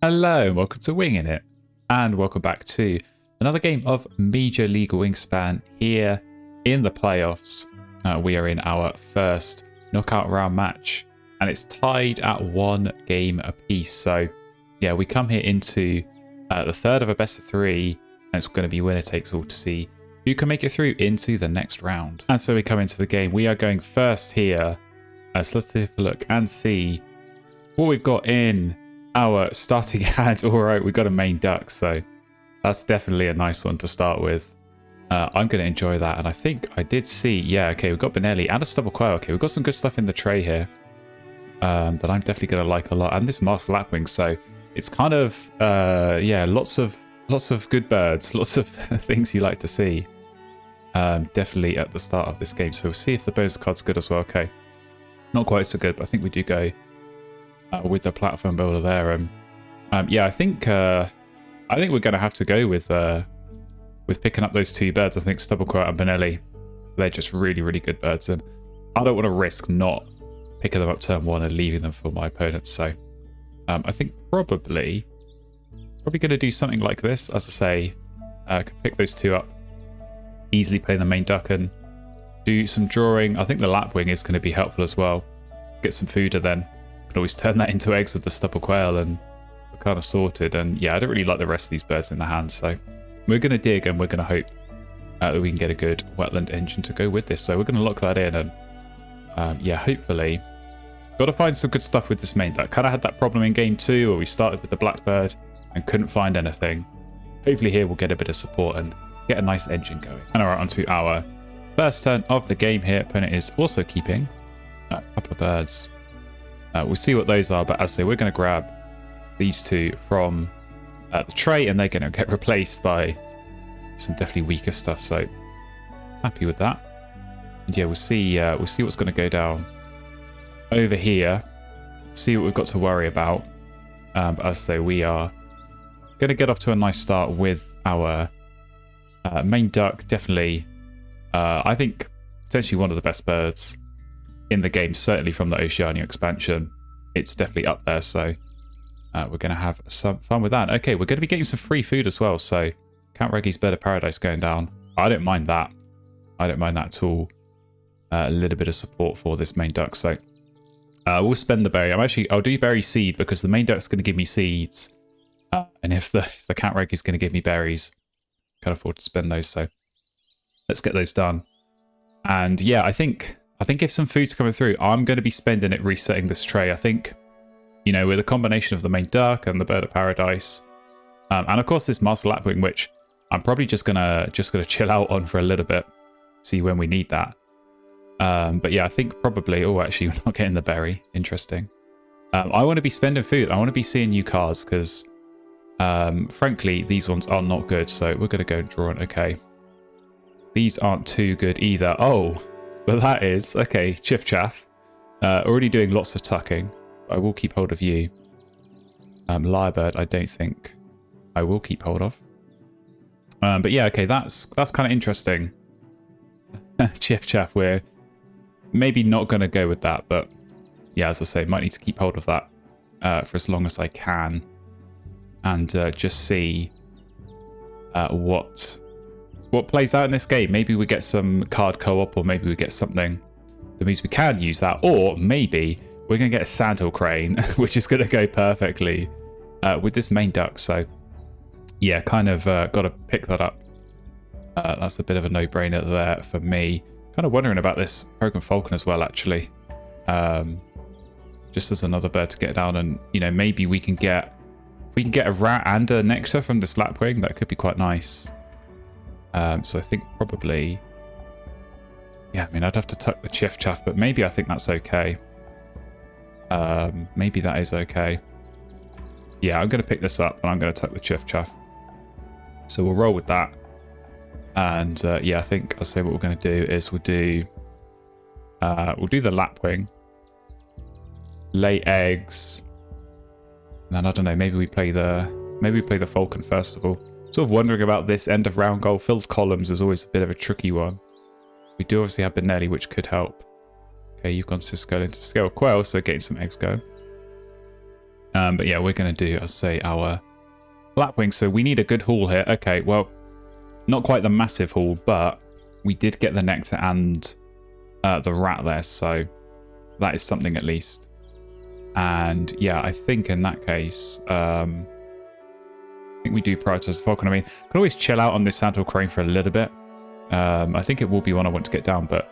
Hello, and welcome to Wingin It, and welcome back to another game of Major League Wingspan here in the playoffs. We are in our first knockout round match, and it's tied at 1 game apiece. So, yeah, we come here into the third of a best of 3, and it's going to be winner takes all to see who can make it through into the next round. And so we come into the game. We are going first here. So let's take a look and see what we've got in our starting hand. All right, we've got a main duck, so that's definitely a nice one to start with. I'm going to enjoy that, and I think I did see, yeah, okay, we've got Benelli and a stubble quail. Okay, we've got some good stuff in the tray here that I'm definitely going to like a lot, and this masked lapwing, so it's kind of, yeah, lots of good birds, lots of things you like to see, definitely at the start of this game. So we'll see if the bonus card's good as well. Okay, not quite so good, but I think we do go with the platform builder there. Yeah, I think we're going to have to go with picking up those 2 birds. I think stubble quail and Benelli, they're just really, really good birds, and I don't want to risk not picking them up turn 1 and leaving them for my opponents. So I think probably going to do something like this. As I say, can pick those 2 up, easily play the main duck and do some drawing. I think the lapwing is going to be helpful as well. Get some food, and then can always turn that into eggs with the stubble quail, and we're kind of sorted. And yeah, I don't really like the rest of these birds in the hand, so we're going to dig, and we're going to hope that we can get a good wetland engine to go with this. So we're going to lock that in, and yeah, hopefully got to find some good stuff with this main duck. Kind of had that problem in game 2 where we started with the blackbird and couldn't find anything. Hopefully here we'll get a bit of support and get a nice engine going. And all right, onto our first turn of the game here. Opponent is also keeping a couple of birds. We'll see what those are, but as I say, we're going to grab these 2 from the tray, and they're going to get replaced by some definitely weaker stuff. So happy with that. And yeah, we'll see what's going to go down over here. See what we've got to worry about. But as I say, we are going to get off to a nice start with our main duck. Definitely, I think potentially one of the best birds in the game, certainly from the Oceania expansion. It's definitely up there, so we're going to have some fun with that. Okay, we're going to be getting some free food as well, so Count Reggie's Bird of Paradise going down. I don't mind that. I don't mind that at all. A little bit of support for this main duck, so we'll spend the berry. I'll do berry seed because the main duck's going to give me seeds, and if the Count Reggie's going to give me berries, I can't afford to spend those, so let's get those done. And yeah, I think if some food's coming through, I'm going to be spending it resetting this tray. I think, you know, with a combination of the main duck and the Bird of Paradise, and of course this master lapwing, which I'm probably just gonna chill out on for a little bit, see when we need that. But yeah, I think probably. Oh, actually, we're not getting the berry. Interesting. I want to be spending food. I want to be seeing new cards because, frankly, these ones are not good. So we're going to go and draw it. Okay. These aren't too good either. Oh. But that is, okay, Chiff Chaff. Already doing lots of tucking. I will keep hold of you. Lyrebird, I don't think I will keep hold of. But yeah, okay, that's kind of interesting. Chiff Chaff, we're maybe not going to go with that. But yeah, as I say, might need to keep hold of that for as long as I can. And just see what plays out in this game. Maybe we get some card co-op, or maybe we get something that means we can use that, or maybe we're going to get a sandhill crane, which is going to go perfectly with this main duck. So yeah, kind of got to pick that up. That's a bit of a no-brainer there for me. Kind of wondering about this Program Falcon as well, actually. Just as another bird to get down, and you know, maybe we can get a rat and a nectar from this lapwing. That could be quite nice. So I think probably, yeah, I mean, I'd have to tuck the Chiff Chaff, but maybe I think that's okay. Maybe that is okay. Yeah, I'm going to pick this up, and I'm going to tuck the Chiff Chaff. So we'll roll with that. And yeah, I think I'll say what we're going to do is we'll do the lapwing, lay eggs, and then I don't know, maybe we play the falcon first of all. Sort of wondering about this end of round goal. Filled columns is always a bit of a tricky one. We do obviously have Benelli, which could help. Okay, you've gone Cisco into Scale Quail, so getting some eggs going. But yeah, we're going to do, I'll say, our lapwing. So we need a good haul here. Okay, well, not quite the massive haul, but we did get the nectar and the rat there. So that is something at least. And yeah, I think in that case, I think we do prioritize the falcon. I mean, I can always chill out on this sandhill crane for a little bit. I think it will be one I want to get down, but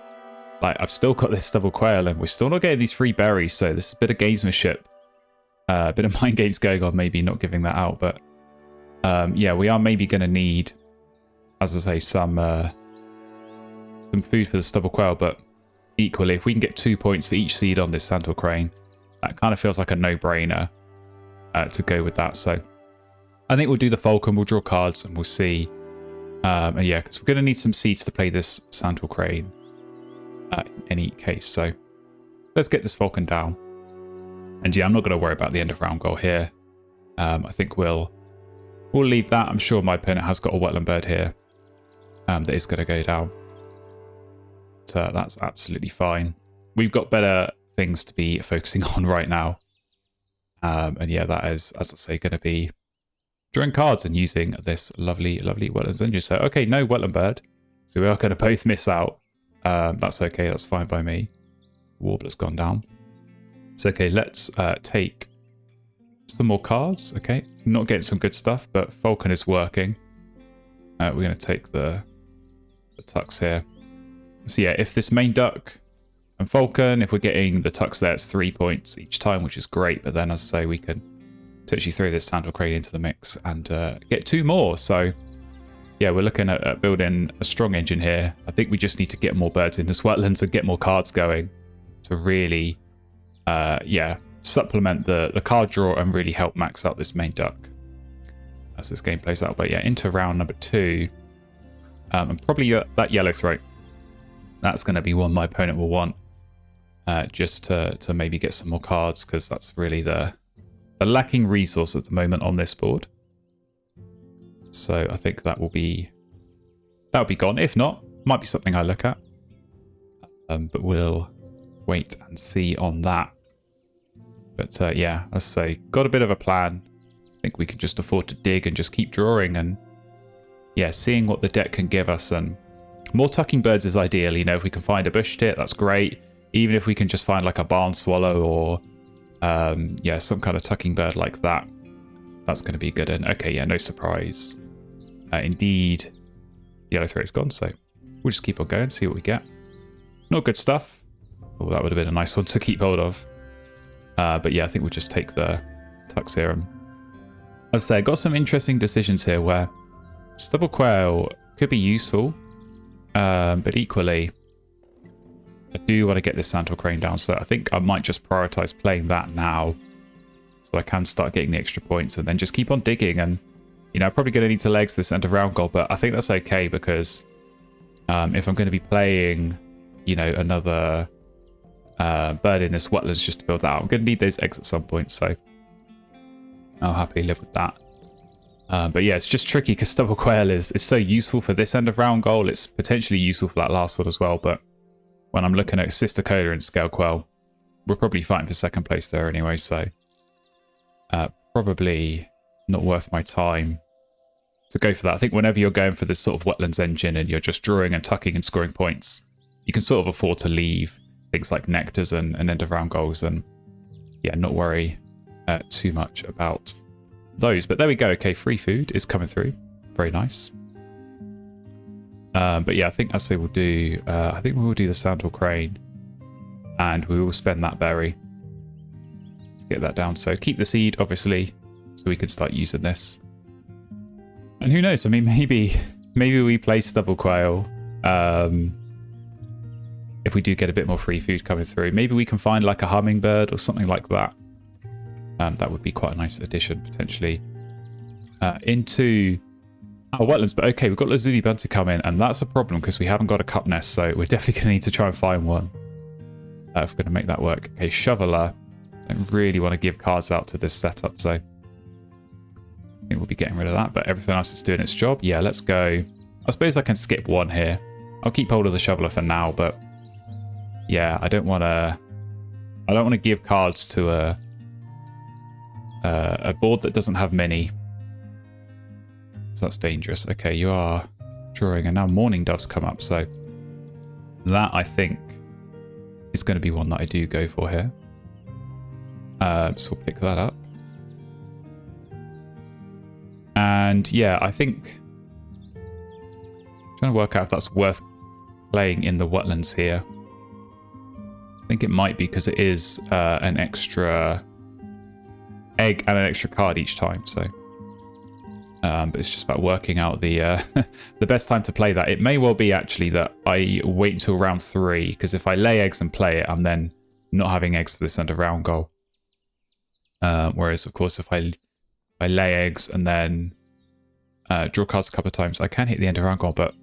like I've still got this stubble quail and we're still not getting these free berries. So this is a bit of gamesmanship, a bit of mind games going on, maybe not giving that out. But yeah, we are maybe going to need, as I say, some food for the stubble quail. But equally, if we can get 2 points for each seed on this sandhill crane, that kind of feels like a no-brainer to go with that. So I think we'll do the falcon, we'll draw cards, and we'll see. And yeah, because we're going to need some seeds to play this sandhill crane in any case. So let's get this falcon down. And yeah, I'm not going to worry about the end of round goal here. I think we'll leave that. I'm sure my opponent has got a wetland bird here that is going to go down. So that's absolutely fine. We've got better things to be focusing on right now. And yeah, that is, as I say, going to be drawing cards and using this lovely, lovely wetlands engine. So, okay, no wetland bird. So we are going to both miss out. That's okay. That's fine by me. Warbler's gone down. So, okay, let's take some more cards. Okay, not getting some good stuff, but falcon is working. We're going to take the tucks here. So yeah, if this main duck and falcon, if we're getting the tucks there, it's 3 points each time, which is great. But then, as I say, we can potentially throw this sandhill crane into the mix and get 2 more. So yeah, we're looking at building a strong engine here. I think we just need to get more birds in this wetlands and get more cards going to really, yeah, supplement the card draw and really help max out this main duck as this game plays out. But yeah, into round number 2, and probably that yellow throat. That's going to be one my opponent will want, just to maybe get some more cards, because that's really the lacking resource at the moment on this board. So I think that'll be gone. If not, might be something I look at. But we'll wait and see on that. But yeah, as I say, got a bit of a plan. I think we can just afford to dig and just keep drawing and yeah, seeing what the deck can give us. And more tucking birds is ideal. You know, if we can find a bush tit, that's great. Even if we can just find like a barn swallow or yeah, some kind of tucking bird like that, that's going to be good. And okay, yeah, no surprise. Indeed, yellow throat's gone, so we'll just keep on going, see what we get. Not good stuff. Oh, that would have been a nice one to keep hold of. But yeah, I think we'll just take the tuck serum. As I say, I got some interesting decisions here where stubble quail could be useful, but equally, I do want to get this sandhill crane down, so I think I might just prioritize playing that now, so I can start getting the extra points and then just keep on digging. And you know, I'm probably going to need to legs this end of round goal, but I think that's okay because if I'm going to be playing, you know, another bird in this wetlands just to build that out, I'm going to need those eggs at some point, so I'll happily live with that. But yeah, it's just tricky because stubble quail is so useful for this end of round goal. It's potentially useful for that last one as well, but when I'm looking at sister coda and scale quail, we're probably fighting for second place there anyway, so probably not worth my time to go for that. I think whenever you're going for this sort of wetlands engine and you're just drawing and tucking and scoring points, you can sort of afford to leave things like nectars and end of round goals and yeah, not worry too much about those. But there we go. Okay, free food is coming through. Very nice. But yeah, I think as they will do, I think we will do the sandhill crane and we will spend that berry to get that down. So keep the seed, obviously, so we can start using this. And who knows? I mean, maybe we play stubble quail. If we do get a bit more free food coming through, maybe we can find like a hummingbird or something like that. That would be quite a nice addition potentially into our wetlands. But okay, we've got Lazuli Bunter come in, and that's a problem because we haven't got a cup nest, so we're definitely going to need to try and find one if we're going to make that work. Okay, Shoveler. I don't really want to give cards out to this setup, so I think we'll be getting rid of that. But everything else is doing its job. Yeah, let's go. I suppose I can skip one here. I'll keep hold of the Shoveler for now, but yeah, I don't want to give cards to a board that doesn't have many. So that's dangerous. Okay, you are drawing, and now Morning Doves come up, so that, I think, is going to be one that I do go for here. So we'll pick that up. And yeah, I think... I'm trying to work out if that's worth playing in the wetlands here. I think it might be, because it is an extra egg and an extra card each time, so... but it's just about working out the the best time to play that. It may well be, actually, that I wait until round 3, because if I lay eggs and play it, I'm then not having eggs for this end of round goal. Whereas, of course, if I lay eggs and then draw cards a couple of times, I can hit the end of round goal, but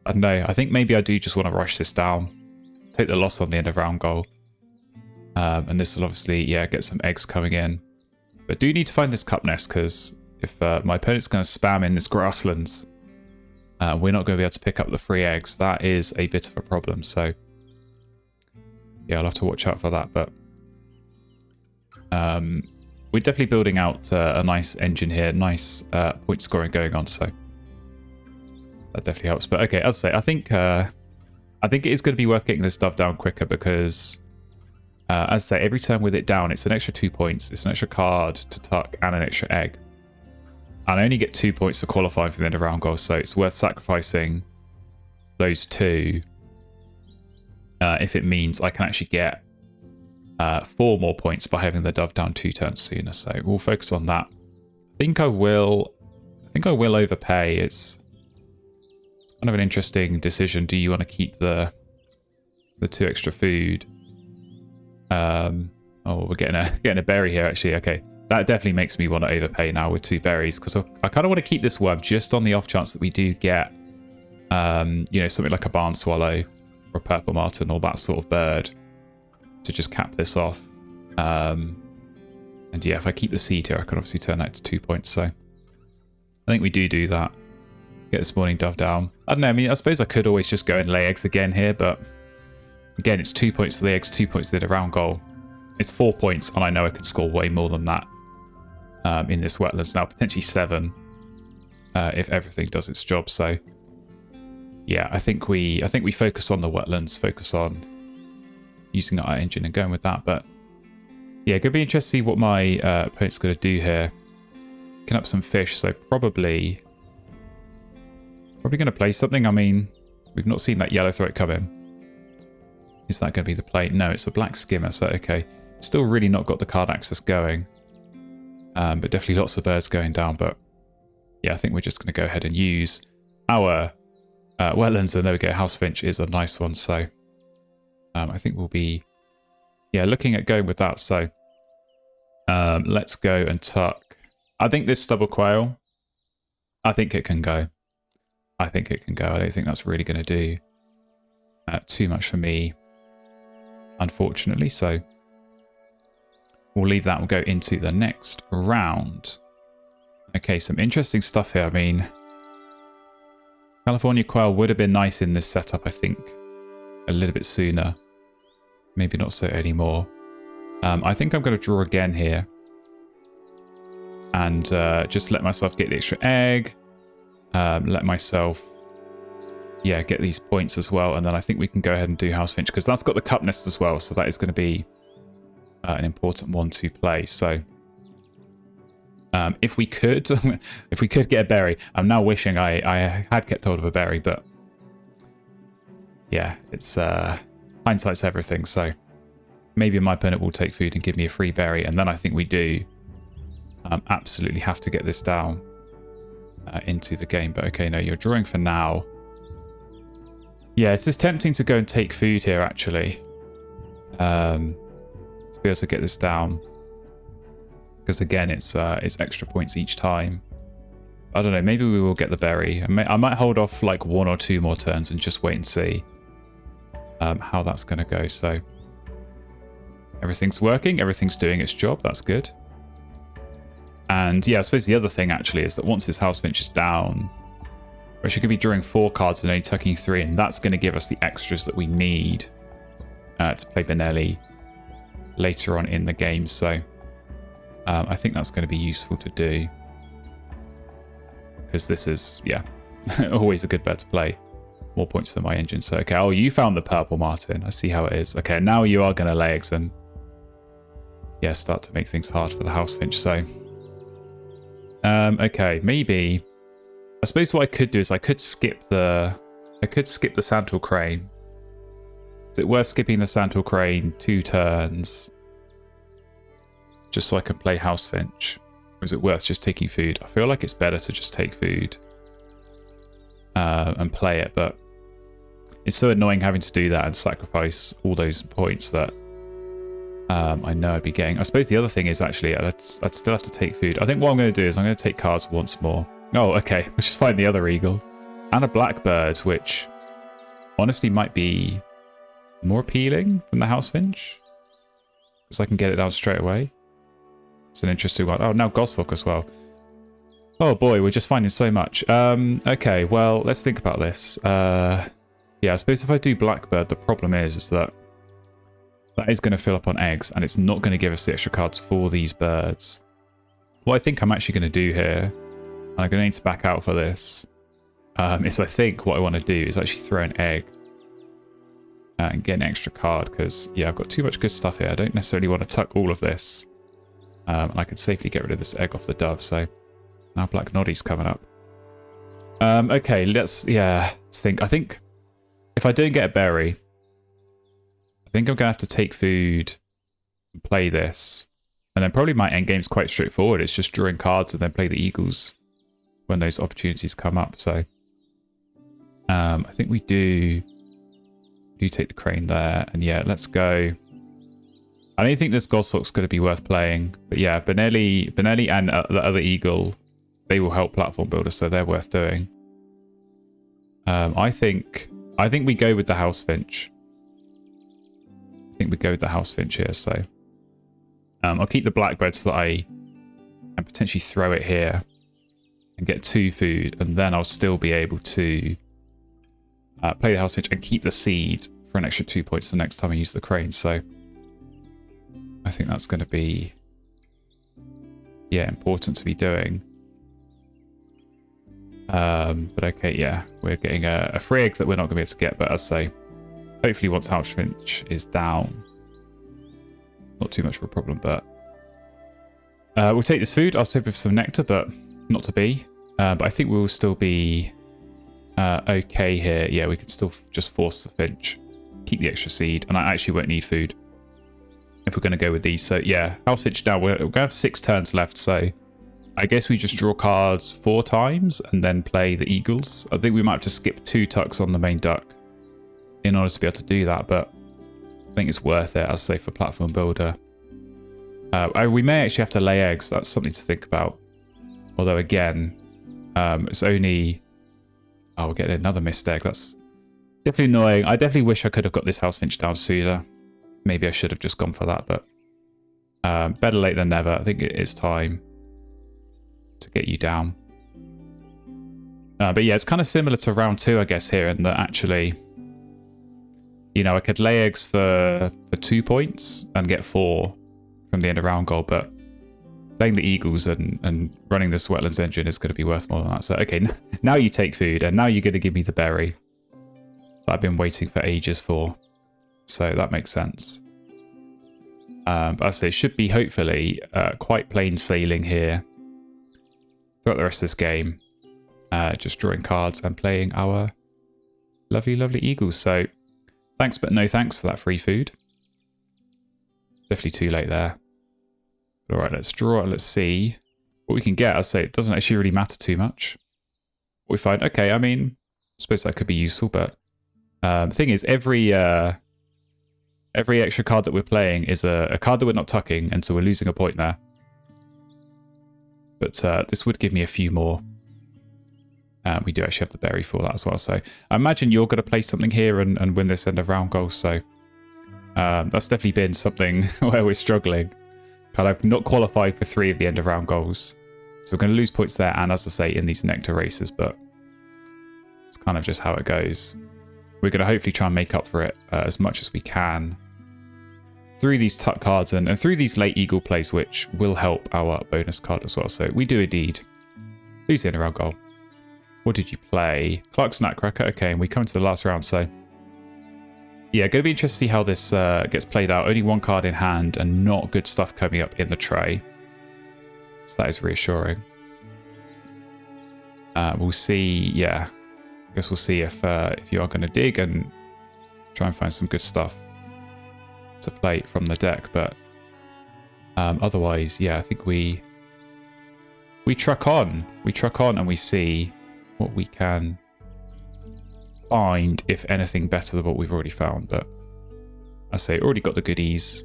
I don't know. I think maybe I do just want to rush this down, take the loss on the end of round goal. And this will obviously, yeah, get some eggs coming in. But do need to find this cup nest, because if my opponent's going to spam in this grasslands, we're not going to be able to pick up the free eggs. That is a bit of a problem. So, yeah, I'll have to watch out for that. But we're definitely building out a nice engine here. Nice point scoring going on. So that definitely helps. But okay, as I say, I think it is going to be worth getting this dove down quicker, because as I say, every turn with it down, it's an extra 2 points. It's an extra card to tuck and an extra egg. And I only get 2 points to qualify for the end of round goal, so it's worth sacrificing those 2 if it means I can actually get 4 more points by having the dove down 2 turns sooner. So we'll focus on that. I think I will overpay. It's kind of an interesting decision. Do you want to keep the 2 extra food? Oh, we're getting a berry here, actually. Okay. That definitely makes me want to overpay now with 2 berries, because I kind of want to keep this worm just on the off chance that we do get, something like a barn swallow or a purple martin or that sort of bird to just cap this off. And yeah, if I keep the seed here, I can obviously turn that to 2 points. So I think we do that. Get this Morning Dove down. I don't know. I mean, I suppose I could always just go and lay eggs again here, but again, it's 2 points to the eggs, 2 points to the round goal. It's 4 points, and I know I could score way more than that in this wetlands now, potentially 7 if everything does its job. So yeah, I think we focus on the wetlands, focus on using our engine and going with that. But yeah, going to be interested to see what my opponent's going to do here. Picking up some fish, so probably going to play something. I mean, we've not seen that yellow throat come in. Is that going to be the play? No, it's a black skimmer, so okay. Still really not got the card access going. But definitely lots of birds going down. But yeah, I think we're just going to go ahead and use our wetlands. And there we go, House Finch is a nice one. So I think we'll be, yeah, looking at going with that. So let's go and tuck. I think this stubble quail, I think it can go. I don't think that's really going to do too much for me, unfortunately. So we'll leave that. We'll go into the next round. Okay, some interesting stuff here. I mean, California quail would have been nice in this setup, I think, a little bit sooner. Maybe not so anymore. I think I'm going to draw again here. And just let myself get the extra egg. Let myself, yeah, get these points as well. And then I think we can go ahead and do House Finch, because that's got the cup nest as well. So that is going to be an important one to play. So if we could get a berry, I'm now wishing I had kept hold of a berry, but yeah, it's hindsight's everything. So maybe my opponent will take food and give me a free berry, and then I think we do absolutely have to get this down into the game. But okay, no, you're drawing for now. Yeah, it's just tempting to go and take food here, actually, to be able to get this down, because again, it's extra points each time. I don't know, maybe we will get the berry. I might hold off like 1 or 2 more turns and just wait and see how that's going to go. So everything's working, everything's doing its job. That's good. And yeah, I suppose the other thing actually is that once this House Finch is down, we should be drawing 4 cards and only tucking 3, and that's going to give us the extras that we need to play Benelli later on in the game. So I think that's going to be useful to do. Because this is, yeah, always a good bet to play. More points than my engine. So, okay. Oh, you found the purple martin. I see how it is. Okay, now you are going to lay eggs and, yeah, start to make things hard for the house finch. So, okay, maybe. I suppose what I could do is I could skip the Santal Crane. Is it worth skipping the Santal Crane 2 turns? Just so I can play house finch? Or is it worth just taking food? I feel like it's better to just take food and play it, but it's so annoying having to do that and sacrifice all those points that I know I'd be getting. I suppose the other thing is actually I'd still have to take food. I think what I'm going to do is I'm going to take cards once more. Oh, okay. Let's just find the other eagle. And a blackbird, which honestly might be more appealing than the house finch. Because I can get it down straight away. It's an interesting one. Oh, now goshawk as well. Oh boy, we're just finding so much. Okay, well, let's think about this. Yeah, I suppose if I do blackbird, the problem is that is going to fill up on eggs, and it's not going to give us the extra cards for these birds. What I think I'm actually going to do here, and I'm going to need to back out for this, is I think what I want to do is actually throw an egg and get an extra card, because, yeah, I've got too much good stuff here. I don't necessarily want to tuck all of this. And I could safely get rid of this egg off the dove, so now Black Noddy's coming up. Okay, let's think. I think if I don't get a berry, I think I'm going to have to take food and play this. And then probably my endgame's quite straightforward. It's just drawing cards and then play the eagles when those opportunities come up. So I think we do take the crane there. And yeah, let's go. I don't think this goshawk's going to be worth playing. But yeah, Benelli and the other eagle, they will help platform builders, so they're worth doing. I think we go with the house finch. I think we go with the house finch here, so I'll keep the blackbird so that I can potentially throw it here and get 2 food, and then I'll still be able to play the house finch and keep the seed for an extra 2 points the next time I use the crane. So I think that's going to be, yeah, important to be doing. But okay, yeah, we're getting a free egg that we're not going to be able to get, but as I say, hopefully once house finch is down, not too much of a problem. But we'll take this food. I'll save it for some nectar, but not to be. But I think we'll still be okay here. Yeah, we can still just force the finch, keep the extra seed, and I actually won't need food if we're going to go with these. So yeah, house finch now. We're going to have 6 turns left, so I guess we just draw cards 4 times and then play the eagles. I think we might have to skip 2 tucks on the main duck in order to be able to do that, but I think it's worth it, as I say, for platform builder. We may actually have to lay eggs. That's something to think about. Although again, it's only... Oh, we're getting another missed egg. That's definitely annoying. I definitely wish I could have got this house finch down sooner. Maybe I should have just gone for that, but better late than never. I think it is time to get you down. But yeah, it's kind of similar to round 2, I guess, here, in that actually, you know, I could lay eggs for 2 points and get 4 from the end of round goal, but playing the eagles and running this wetlands engine is going to be worth more than that. So okay, now you take food, and now you're going to give me the berry that I've been waiting for ages for. So that makes sense. But as I say, it should be hopefully quite plain sailing here throughout the rest of this game. Just drawing cards and playing our lovely, lovely eagles. So thanks, but no thanks for that free food. Definitely too late there. All right, let's draw and let's see what we can get. I'll say it doesn't actually really matter too much. What we find, okay, I mean, I suppose that could be useful, but the thing is, every extra card that we're playing is a card that we're not tucking, and so we're losing a point there. But this would give me a few more. We do actually have the berry for that as well. So I imagine you're going to play something here and win this end of round goal. So that's definitely been something where we're struggling. Kind of not qualified for 3 of the end of round goals. So we're going to lose points there, and as I say, in these nectar races, but it's kind of just how it goes. We're going to hopefully try and make up for it as much as we can through these tuck cards and through these late eagle plays, which will help our bonus card as well. So we do indeed lose the end round goal. What did you play? Clark's Nutcracker. Okay, and we come into the last round, so yeah, going to be interesting to see how this gets played out. Only one card in hand and not good stuff coming up in the tray. So that is reassuring. We'll see, yeah. I guess we'll see if you are going to dig and try and find some good stuff to play from the deck. But otherwise, yeah, I think we truck on. We truck on and we see what we can find, if anything better than what we've already found. But I say already got the goodies.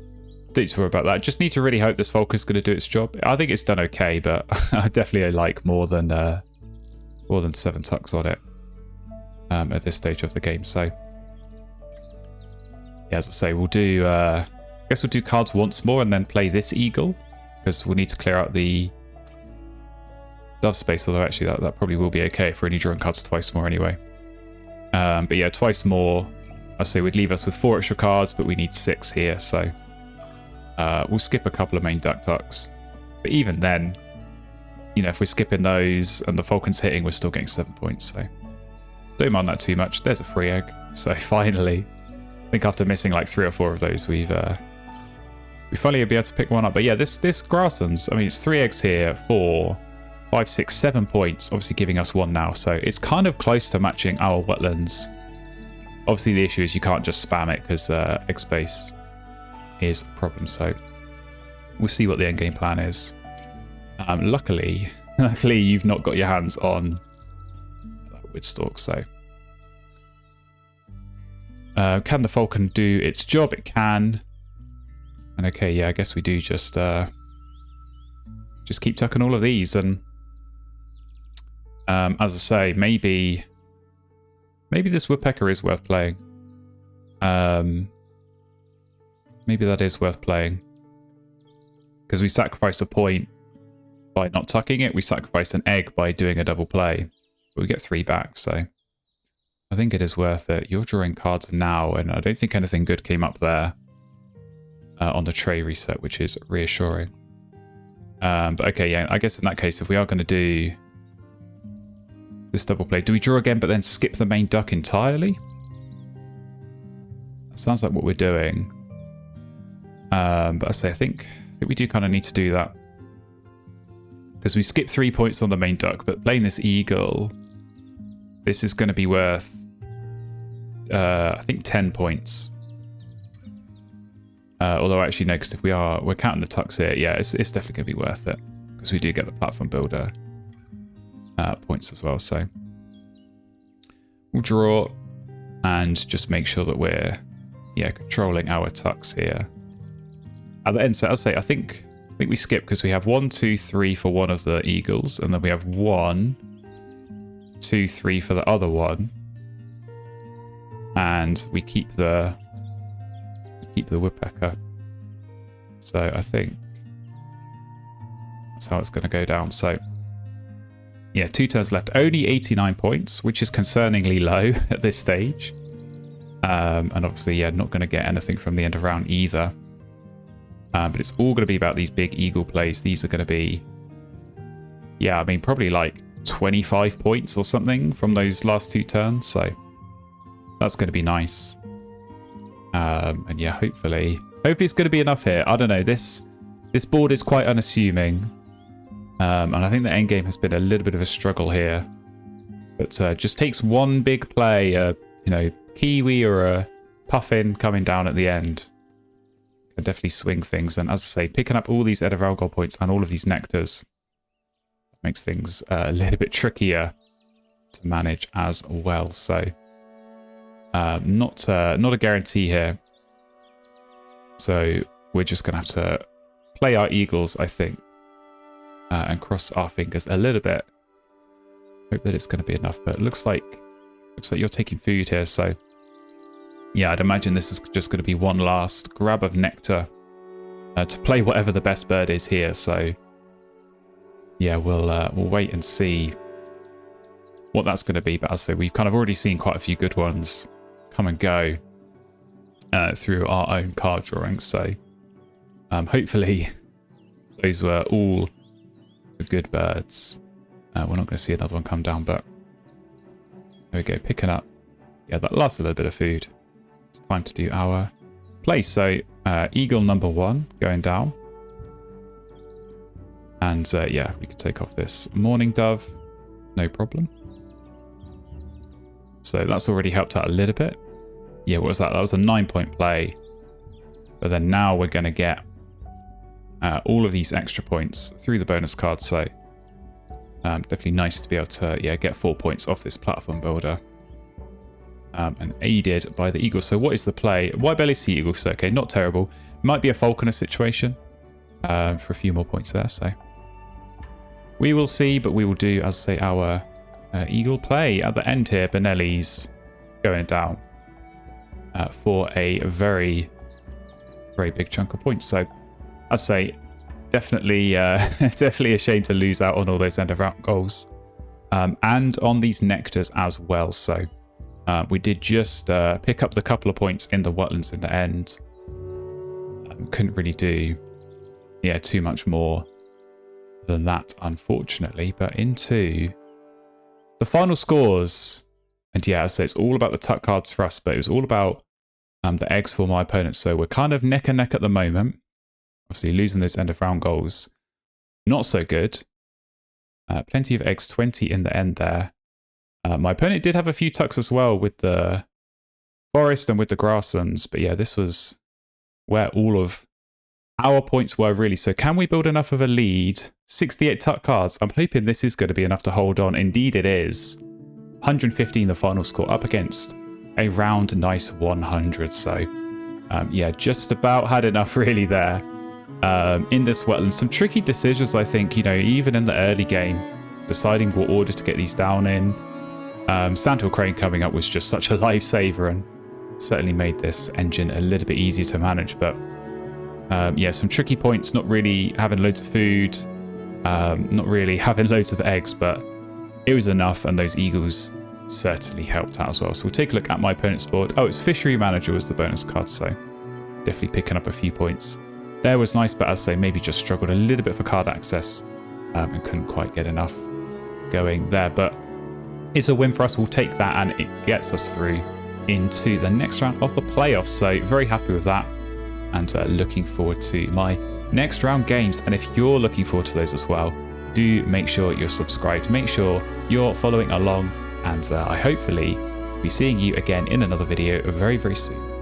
Don't need to worry about that. Just need to really hope this Falcon's is going to do its job. I think it's done okay, but I definitely like more than 7 tucks on it at this stage of the game. So yeah, as I say, we'll do I guess we'll do cards once more and then play this eagle, because we'll need to clear out the dove space, although actually that probably will be okay if we're only drawing cards twice more anyway. But yeah, twice more, I say, would leave us with 4 extra cards, but we need 6 here, so we'll skip a couple of main duck tucks. But even then, you know, if we're skipping those and the Falcon's hitting, we're still getting 7 points, so don't mind that too much. There's a free egg, so finally, I think after missing like 3 or 4 of those, we finally be able to pick one up. But yeah, this grasslands, I mean, it's 3 eggs here, 4, 5, 6, 7 points, obviously giving us 1 now, so it's kind of close to matching our wetlands. Obviously the issue is you can't just spam it because egg space is a problem, so we'll see what the end game plan is. Luckily you've not got your hands on Woodstalk, so can the Falcon do its job? It can. And okay, yeah, I guess we do just keep tucking all of these, and as I say, maybe this woodpecker is worth playing. Maybe that is worth playing, because we sacrifice a point by not tucking it. We sacrifice an egg by doing a double play, but we get 3 back, so I think it is worth it. You're drawing cards now, and I don't think anything good came up there on the tray reset, which is reassuring. But okay, yeah, I guess in that case, if we are going to do this double play, do we draw again but then skip the main duck entirely? That sounds like what we're doing. But I say, I think we do kind of need to do that, because we skip 3 points on the main duck, but playing this eagle, this is going to be worth I think 10 points. Although actually no, because if we're counting the tucks here, yeah, it's definitely going to be worth it, because we do get the platform builder points as well. So we'll draw and just make sure that we're controlling our tucks here. At the end, so I'll say I think we skip, because we have 1, 2, 3 for one of the eagles, and then we have 1, 2, 3 for the other one, and we keep the woodpecker. So I think that's how it's going to go down. So yeah, 2 turns left, only 89 points, which is concerningly low at this stage. And obviously, yeah, not going to get anything from the end of round either. But it's all going to be about these big eagle plays. These are going to be, yeah, I mean, probably like 25 points or something from those last 2 turns. So that's going to be nice. And yeah, hopefully it's going to be enough here. I don't know. This board is quite unassuming. And I think the end game has been a little bit of a struggle here. But just takes one big play, kiwi or a puffin coming down at the end. Can definitely swing things. And as I say, picking up all these Edwin points and all of these nectars makes things a little bit trickier to manage as well. So not a guarantee here. So we're just going to have to play our eagles, I think, and cross our fingers a little bit. Hope that it's going to be enough, but it looks like you're taking food here, so yeah, I'd imagine this is just going to be one last grab of nectar to play whatever the best bird is here. So yeah, we'll wait and see what that's going to be. But as I say, we've kind of already seen quite a few good ones come and go through our own card drawing. So Hopefully those were all the good birds. We're not going to see another one come down, but there we go, picking up. Yeah, that lasts a little bit of food. It's time to do our place. So eagle number 1 going down. And yeah, we could take off this morning dove. No problem. So that's already helped out a little bit. Yeah, what was that? That was a 9-point play. But then now we're going to get all of these extra points through the bonus card. So definitely nice to be able to get 4 points off this platform builder. And aided by the eagle. So what is the play? White belly sea eagle. So okay, not terrible. Might be a falconer situation for a few more points there. So we will see, but we will do, as I say, our eagle play at the end here. Benelli's going down for a very, very big chunk of points. So I'd say definitely definitely a shame to lose out on all those end of round goals and on these nectars as well. So we did just pick up the couple of points in the wetlands in the end. Couldn't really do too much more than that, unfortunately. But into the final scores, and yeah, so it's all about the tuck cards for us, but it was all about the eggs for my opponents. So we're kind of neck and neck at the moment. Obviously losing those end of round goals, not so good. Plenty of eggs, 20 in the end there. My opponent did have a few tucks as well with the forest and with the grasslands, but yeah, this was where all of our points were really. So can we build enough of a lead? 68 tuck cards. I'm hoping this is going to be enough to hold on. Indeed it is. 115 the final score, up against a round nice 100. So yeah, just about had enough really there. In this wetland, some tricky decisions, I think, even in the early game, deciding what order to get these down in. Sandhill Crane coming up was just such a lifesaver and certainly made this engine a little bit easier to manage. But yeah, some tricky points, not really having loads of food, not really having loads of eggs, but it was enough, and those eagles certainly helped out as well. So we'll take a look at my opponent's board. Oh, it's Fishery Manager was the bonus card, so definitely picking up a few points. There was nice, but as I say, maybe just struggled a little bit for card access and couldn't quite get enough going there. But it's a win for us. We'll take that, and it gets us through into the next round of the playoffs. So very happy with that, and looking forward to my next round games. And if you're looking forward to those as well, do make sure you're subscribed. Make sure you're following along, and I hopefully be seeing you again in another video very, very soon.